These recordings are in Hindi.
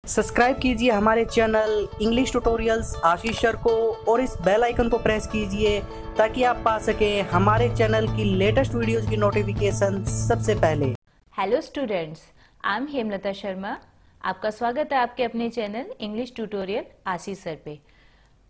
सब्सक्राइब कीजिए हमारे चैनल इंग्लिश ट्यूटोरियल्स आशीष सर को और इस बेल आइकन को प्रेस कीजिए ताकि आप पा सकें हमारे चैनल की लेटेस्ट वीडियोस की नोटिफिकेशन सबसे पहले। Hello students, I am Hemlata Sharma. आपका स्वागत है आपके अपने चैनल इंग्लिश ट्यूटोरियल आशीष सर पे।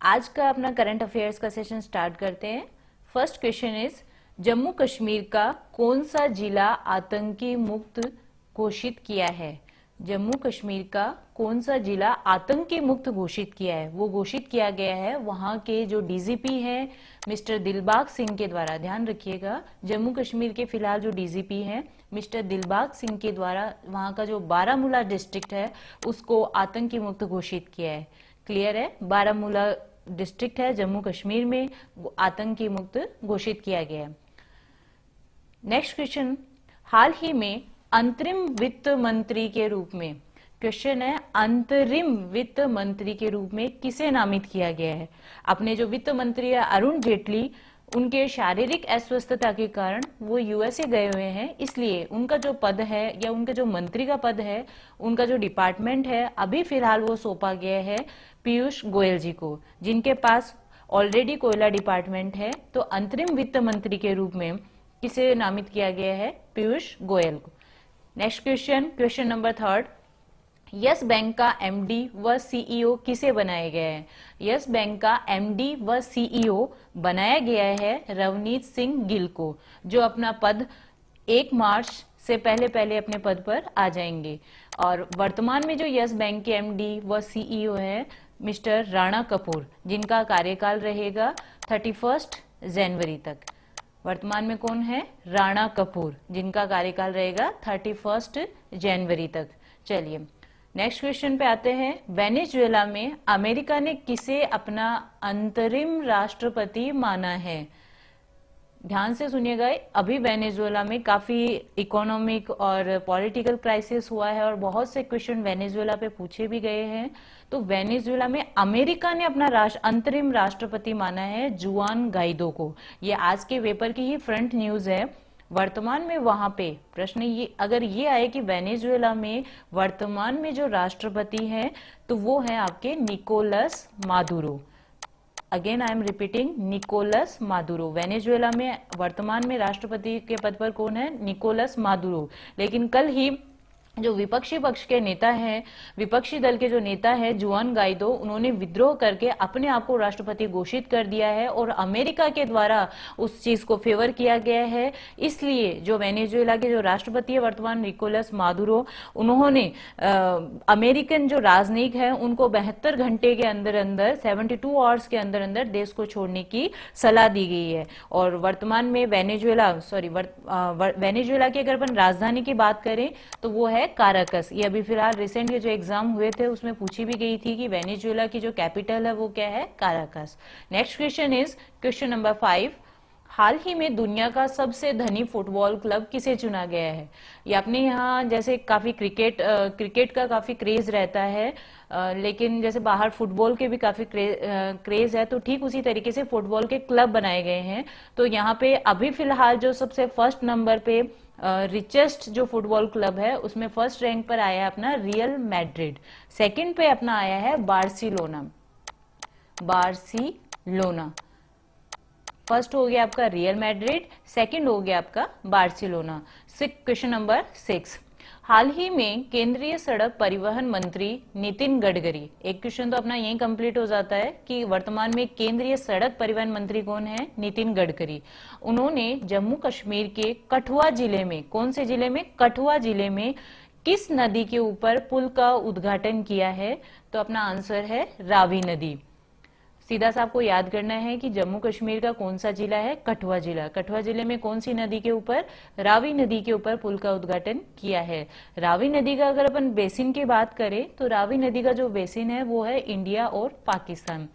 आज का अपना करंट अफेयर्स का सेशन स्टार्ट करते हैं। First question is, Jammu Kashmir का कौन सा जिला आतंकी मुक्त घोषित किया है? जम्मू कश्मीर का कौन सा जिला आतंकी मुक्त घोषित किया है? वो घोषित किया गया है वहां के जो डीजीपी हैं मिस्टर दिलबाग सिंह के द्वारा। ध्यान रखिएगा, जम्मू कश्मीर के फिलहाल जो डीजीपी हैं मिस्टर दिलबाग सिंह के द्वारा वहां का जो बारामूला डिस्ट्रिक्ट है उसको आतंकी मुक्त घोषित किया है। क्लियर है? बारामूला डिस्ट्रिक्ट है जम्मू कश्मीर में, आतंकी मुक्त घोषित किया गया है। नेक्स्ट क्वेश्चन, हाल ही में अंतरिम वित्त मंत्री के रूप में, क्वेश्चन है अंतरिम वित्त मंत्री के रूप में किसे नामित किया गया है? अपने जो वित्त मंत्री है अरुण जेटली, उनके शारीरिक अस्वस्थता के कारण वो यूएसए गए हुए हैं, इसलिए उनका जो पद है या उनका जो मंत्री का पद है, उनका जो डिपार्टमेंट है अभी फिलहाल वो सौंपा गया है पीयूष गोयल जी को, जिनके पास ऑलरेडी कोयला डिपार्टमेंट है। तो अंतरिम वित्त मंत्री के रूप में किसे नामित किया गया है? पीयूष गोयल को। Next question, question number third, yes bank का एमडी व सीईओ किसे बनाया गया है? यस बैंक का एमडी व सीईओ बनाया गया है रवनीत सिंह गिल को, जो अपना पद 1 मार्च से पहले अपने पद पर आ जाएंगे। और वर्तमान में जो यस बैंक के एमडी व सीईओ है मिस्टर राणा कपूर, जिनका कार्यकाल रहेगा 31 जनवरी तक। वर्तमान में कौन है? राणा कपूर, जिनका कार्यकाल रहेगा 31 जनवरी तक। चलिए नेक्स्ट क्वेश्चन पे आते हैं। वेनेजुएला में अमेरिका ने किसे अपना अंतरिम राष्ट्रपति माना है? ध्यान से सुनिएगा, अभी वेनेजुएला में काफी इकोनॉमिक और पॉलिटिकल क्राइसिस हुआ है और बहुत से क्वेश्चन वेनेजुएला पे पूछे भी गए हैं। तो वेनेजुएला में अमेरिका ने अपना अंतरिम राष्ट्रपति माना है जुआन गाइडो को। ये आज के पेपर की ही फ्रंट न्यूज है। वर्तमान में वहां पे प्रश्न ये अगर ये आए कि वेनेजुएला में वर्तमान में जो राष्ट्रपति हैं तो वो है आपके Nicolas Maduro. Again I am repeating, Nicolas Maduro. Venezuela में वर्तमान में राष्ट्रपति के पद पर कौन है? Nicolas Maduro. लेकिन कल ही जो विपक्षी पक्ष के नेता हैं, विपक्षी दल के जो नेता है जुआन गाइडो, उन्होंने विद्रोह करके अपने आप को राष्ट्रपति घोषित कर दिया है और अमेरिका के द्वारा उस चीज को फेवर किया गया है। इसलिए जो वेनेजुएला के जो राष्ट्रपति है वर्तमान निकोलस मादुरो, उन्होंने अमेरिकन जो राजनयिक है उनको 72 घंटे के अंदर अंदर 72 आवर्स के अंदर अंदर देश को छोड़ने की सलाह दी गई है। और वर्तमान में वेनेजुएला की अगर अपन राजधानी की बात करें तो वो है काराकस। ये अभी फिलहाल रिसेंट के जो एग्जाम हुए थे उसमें पूछी भी गई थी कि वेनेजुएला की जो कैपिटल है वो क्या है? Caracas. Next question is question number 5, हाल ही में दुनिया का सबसे धनी फुटबॉल क्लब किसे चुना गया है? ये अपने यहाँ जैसे काफी क्रिकेट का काफी क्रेज रहता है, लेकिन जैसे बाहर फुटबॉल के भी काफी क्रेज है, तो ठीक उसी तरीके से फुटबॉल के क्लब बनाए गए हैं। तो यहाँ पे अभी फिलहाल जो सबसे फर्स्ट नंबर पे रिचेस्ट जो फुटबॉल क्लब है उसमें फर्स्ट रैंक पर आया है अपना रियल मैड्रिड, सेकंड पे अपना आया है बार्सिलोना। फर्स्ट हो गया आपका रियल मैड्रिड, सेकंड हो गया आपका बार्सिलोना। क्वेश्चन नंबर 6, हाल ही में केंद्रीय सड़क परिवहन मंत्री नितिन गडकरी, एक क्वेश्चन तो अपना यही कंप्लीट हो जाता है कि वर्तमान में केंद्रीय सड़क परिवहन मंत्री कौन है? नितिन गडकरी। उन्होंने जम्मू कश्मीर के कठुआ जिले में, कौन से जिले में? कठुआ जिले में किस नदी के ऊपर पुल का उद्घाटन किया है? तो अपना आंसर है रावी नदी। सीधा सा आपको याद करना है कि जम्मू कश्मीर का कौन सा जिला है? कठुआ जिला। कठुआ जिले में कौन सी नदी के ऊपर? रावी नदी के ऊपर पुल का उद्घाटन किया है। रावी नदी का अगर अपन बेसिन की बात करें तो रावी नदी का जो बेसिन है वो है इंडिया और पाकिस्तान।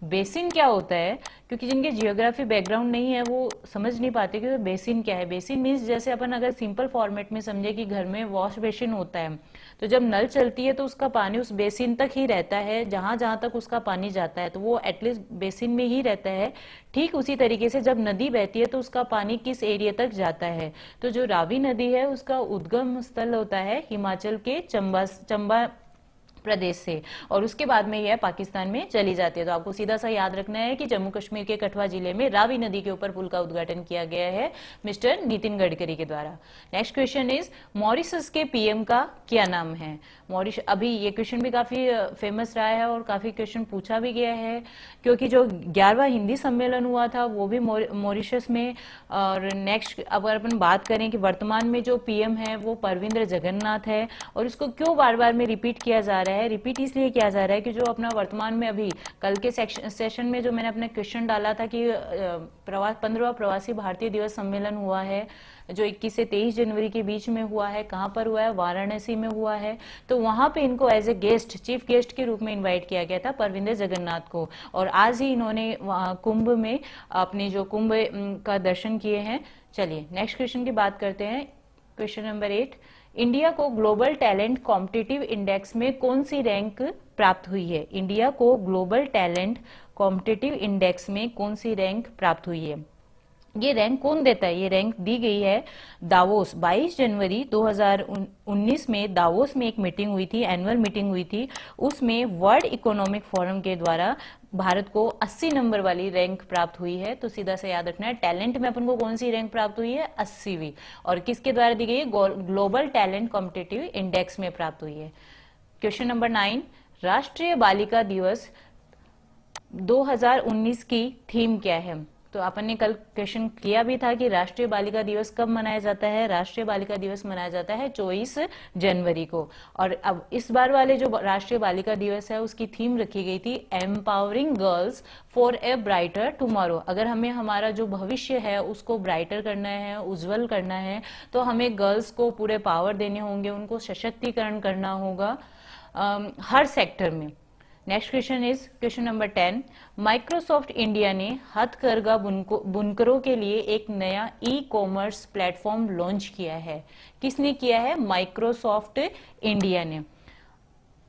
बेसिन क्या होता है, क्योंकि जिनके जियोग्राफी बैकग्राउंड नहीं है वो समझ नहीं पाते कि बेसिन क्या है। बेसिन मीन्स जैसे अपन अगर सिंपल फॉर्मेट में समझे कि घर में वॉश बेसिन होता है, तो जब नल चलती है तो उसका पानी उस बेसिन तक ही रहता है, जहां जहां तक उसका पानी जाता है तो वो एटलीस्ट बेसिन में ही रहता है। ठीक उसी तरीके से जब नदी बहती है तो उसका पानी किस एरिया तक जाता है, तो जो रावी नदी है उसका उद्गम स्थल होता है हिमाचल के चंबा प्रदेश से, और उसके बाद में यह पाकिस्तान में चली जाती है। तो आपको सीधा सा याद रखना है कि जम्मू कश्मीर के कठुआ जिले में रावी नदी के ऊपर पुल का उद्घाटन किया गया है मिस्टर नितिन गडकरी के द्वारा। नेक्स्ट क्वेश्चन इज मॉरिशस के पीएम का क्या नाम है? मॉरिशस, अभी ये क्वेश्चन भी काफी फेमस रहा है और काफी क्वेश्चन पूछा भी गया है, क्योंकि जो 11वां हिंदी सम्मेलन हुआ था वो भी मॉरिशस में। और नेक्स्ट अगर अपन बात करें कि वर्तमान में जो पीएम है वो परविंद्र जगन्नाथ है, और इसको क्यों बार बार में रिपीट किया जा रहा है? रिपीट इसलिए किया जा रहा है कि जो अपना वर्तमान में अभी कल के सेशन में जो मैंने अपना क्वेश्चन डाला था कि 15वां प्रवासी भारतीय दिवस सम्मेलन हुआ है जो 21 से 23 जनवरी के बीच में हुआ है। कहां पर हुआ है? वाराणसी में हुआ है। तो वहां पे इनको as a guest, chief guest के रूप में इनवाइट किया गया था परविंदर जगन्नाथ को, और आज ही इन्होंने कुंभ में अपने जो कुंभ का दर्शन किए हैं। चलिए नेक्स्ट क्वेश्चन की बात करते हैं। क्वेश्चन नंबर 8, इंडिया को ग्लोबल टैलेंट कॉम्पिटिटिव इंडेक्स में कौन सी रैंक प्राप्त हुई है? इंडिया को ग्लोबल टैलेंट कॉम्पिटिटिव इंडेक्स में कौन सी रैंक प्राप्त हुई है? ये रैंक कौन देता है? ये रैंक दी गई है दावोस। 22 जनवरी 2019 में दावोस में एक मीटिंग हुई थी, एनुअल मीटिंग हुई थी। उसमें वर्ल्ड इकोनॉमिक फोरम के द्वारा भारत को 80 नंबर वाली रैंक प्राप्त हुई है। तो सीधा से याद रखना है, टैलेंट में अपन को कौन सी रैंक प्राप्त हुई है? 80वीं। और किसके द्वारा दी गई है? ग्लोबल टैलेंट कॉम्पिटिटिव इंडेक्स में प्राप्त हुई है। क्वेश्चन नंबर 9, राष्ट्रीय बालिका दिवस 2019 की थीम क्या है? तो अपन ने कल क्वेश्चन किया भी था कि राष्ट्रीय बालिका दिवस कब मनाया जाता है? राष्ट्रीय बालिका दिवस मनाया जाता है 24 जनवरी को। और अब इस बार वाले जो राष्ट्रीय बालिका दिवस है उसकी थीम रखी गई थी empowering girls for a brighter tomorrow. अगर हमें हमारा जो भविष्य है उसको ब्राइटर करना है, उज्जवल करना है, तो हमें गर्ल्स को पूरे पावर देने होंगे, उनको सशक्तिकरण करना होगा हर सेक्टर में। Next question is question number 10, Microsoft India ने हथकरघा बुनकरों के लिए एक नया ई कॉमर्स प्लेटफॉर्म लॉन्च किया है। किसने किया है? माइक्रोसॉफ्ट इंडिया ने।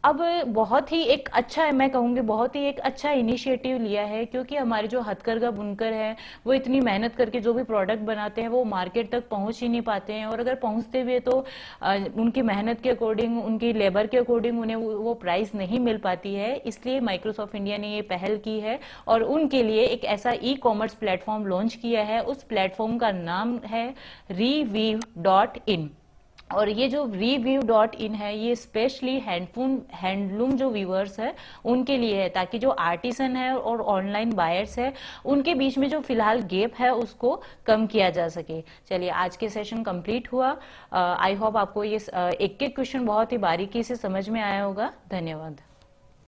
अब बहुत ही एक अच्छा, मैं कहूंगी बहुत ही एक अच्छा इनिशिएटिव लिया है, क्योंकि हमारे जो हथकरघा बुनकर हैं वो इतनी मेहनत करके जो भी प्रोडक्ट बनाते हैं वो मार्केट तक पहुंच ही नहीं पाते हैं, और अगर पहुंचते भी तो उनकी मेहनत के अकॉर्डिंग, उनकी लेबर के अकॉर्डिंग उन्हें वो प्राइस नहीं मिल पाती है। इसलिए माइक्रोसॉफ्ट इंडिया ने ये पहल की है और उनके लिए एक ऐसा ई कॉमर्स प्लेटफॉर्म लॉन्च किया है। उस प्लेटफॉर्म का नाम है reweave.in। और ये जो reweave.in है ये स्पेशली हैंडलूम जो व्यूअर्स है उनके लिए है, ताकि जो आर्टिसन है और ऑनलाइन बायर्स है उनके बीच में जो फिलहाल गैप है उसको कम किया जा सके। चलिए आज के सेशन कंप्लीट हुआ। आई होप आपको ये एक एक क्वेश्चन बहुत ही बारीकी से समझ में आया होगा। धन्यवाद।